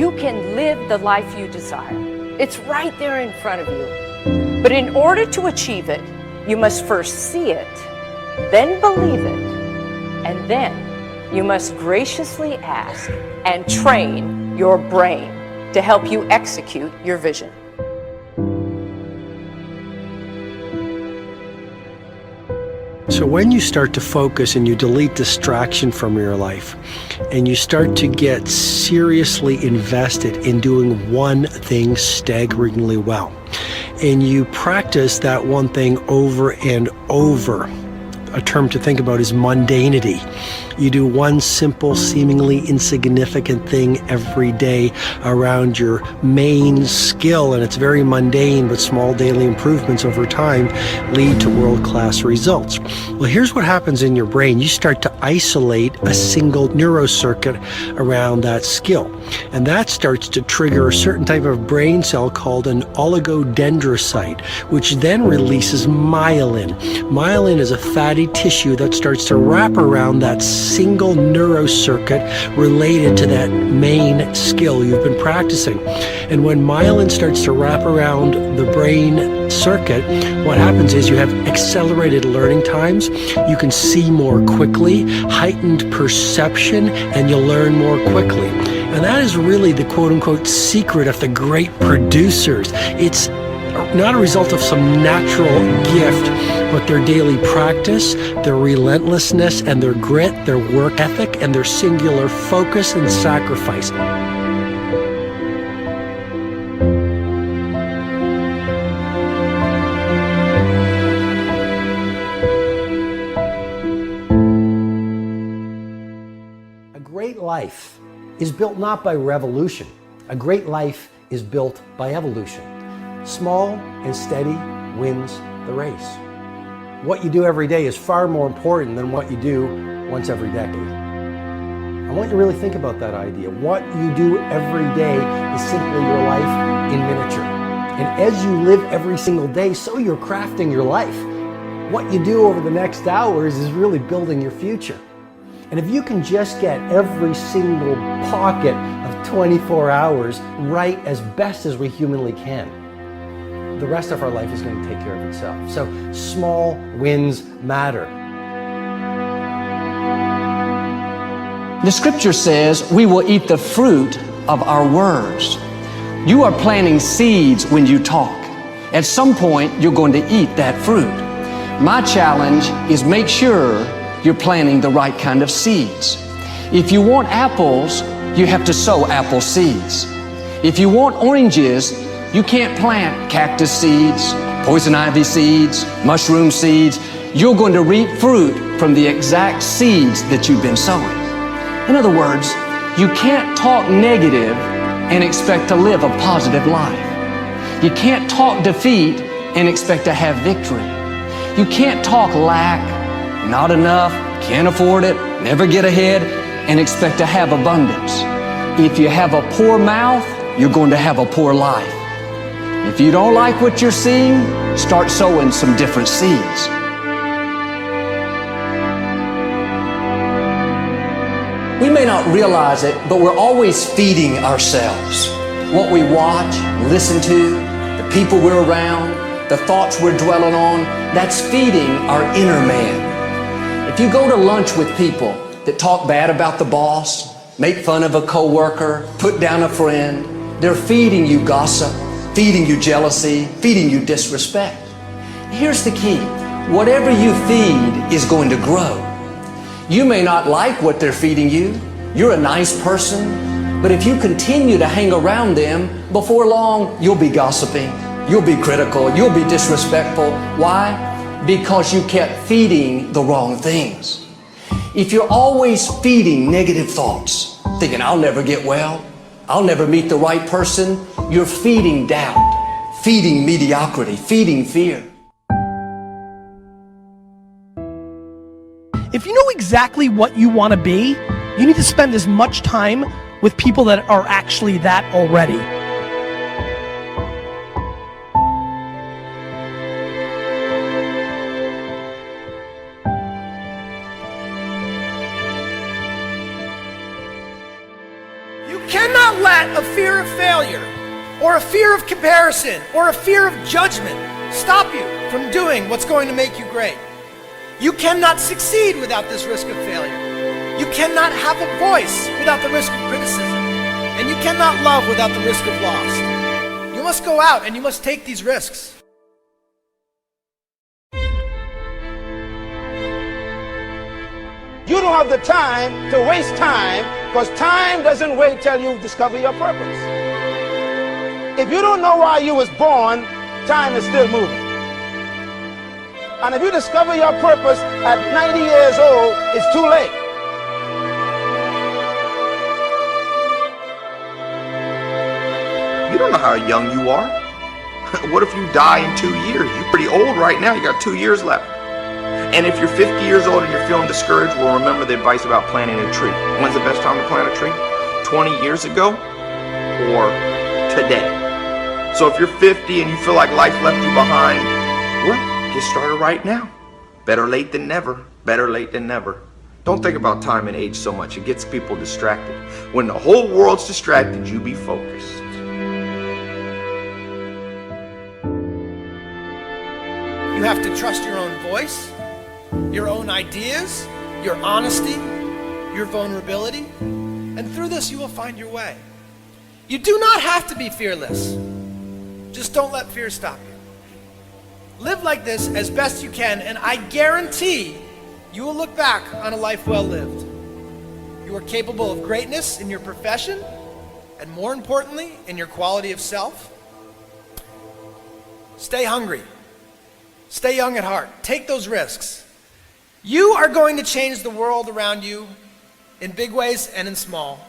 you can live the life you desire. It's right there in front of you. But in order to achieve it, you must first see it, then believe it, and then you must graciously ask and train your brain to help you execute your vision. So when you start to focus and you delete distraction from your life and you start to get seriously invested in doing one thing staggeringly well, and you practice that one thing over and over, a term to think about is mundanity. You do one simple, seemingly insignificant thing every day around your main skill, and it's very mundane, but small daily improvements over time lead to world-class results. Well, here's what happens in your brain. You start to isolate a single neurocircuit around that skill, and that starts to trigger a certain type of brain cell called an oligodendrocyte, which then releases myelin. Myelin is a fatty tissue that starts to wrap around that single neurocircuit related to that main skill you've been practicing. And when myelin starts to wrap around the brain circuit, what happens is you have accelerated learning times, you can see more quickly, heightened perception, and you'll learn more quickly. And that is really the quote-unquote secret of the great producers. It's not a result of some natural gift, but their daily practice, their relentlessness and their grit, their work ethic, and their singular focus and sacrifice. A great life is built not by revolution. A great life is built by evolution. Small and steady wins the race. What you do every day is far more important than what you do once every decade. I want you to really think about that idea. What you do every day is simply your life in miniature. And as you live every single day, so you're crafting your life. What you do over the next hours is really building your future. And if you can just get every single pocket of 24 hours right as best as we humanly can, the rest of our life is going to take care of itself. So small wins matter. The scripture says we will eat the fruit of our words. You are planting seeds when you talk. At some point, you're going to eat that fruit. My challenge is make sure you're planting the right kind of seeds. If you want apples, you have to sow apple seeds. If you want oranges, you can't plant cactus seeds, poison ivy seeds, mushroom seeds. You're going to reap fruit from the exact seeds that you've been sowing. In other words, you can't talk negative and expect to live a positive life. You can't talk defeat and expect to have victory. You can't talk lack, not enough, can't afford it, never get ahead, and expect to have abundance. If you have a poor mouth, you're going to have a poor life. If you don't like what you're seeing, start sowing some different seeds. We may not realize it, but we're always feeding ourselves. What we watch, listen to, the people we're around, the thoughts we're dwelling on, that's feeding our inner man. If you go to lunch with people that talk bad about the boss, make fun of a coworker, put down a friend, they're feeding you gossip, feeding you jealousy, feeding you disrespect. Here's the key. Whatever you feed is going to grow. You may not like what they're feeding you. You're a nice person, but if you continue to hang around them, before long, you'll be gossiping, you'll be critical, you'll be disrespectful. Why? Because you kept feeding the wrong things. If you're always feeding negative thoughts, thinking, I'll never get well, I'll never meet the right person, you're feeding doubt, feeding mediocrity, feeding fear. If you know exactly what you want to be, you need to spend as much time with people that are actually that already. You cannot let let a fear of failure or a fear of comparison or a fear of judgment stop you from doing what's going to make you great. You cannot succeed without this risk of failure. You cannot have a voice without the risk of criticism. And you cannot love without the risk of loss. You must go out and you must take these risks. You don't have the time to waste time, because time doesn't wait till you discover your purpose. If you don't know why you was born, time is still moving. And if you discover your purpose at 90 years old, it's too late. You don't know how young you are. What if you die in 2 years? You're pretty old right now. You got 2 years left. And if you're 50 years old and you're feeling discouraged, well, remember the advice about planting a tree. When's the best time to plant a tree? 20 years ago or today? So if you're 50 and you feel like life left you behind, well, get started right now. Better late than never. Better late than never. Don't think about time and age so much. It gets people distracted. When the whole world's distracted, you be focused. You have to trust your own voice, your own ideas, your honesty, your vulnerability, and through this you will find your way. You do not have to be fearless. Just don't let fear stop you. Live like this as best you can, and I guarantee you will look back on a life well lived. You are capable of greatness in your profession, and more importantly, in your quality of self. Stay hungry. Stay young at heart. Take those risks. You are going to change the world around you in big ways and in small.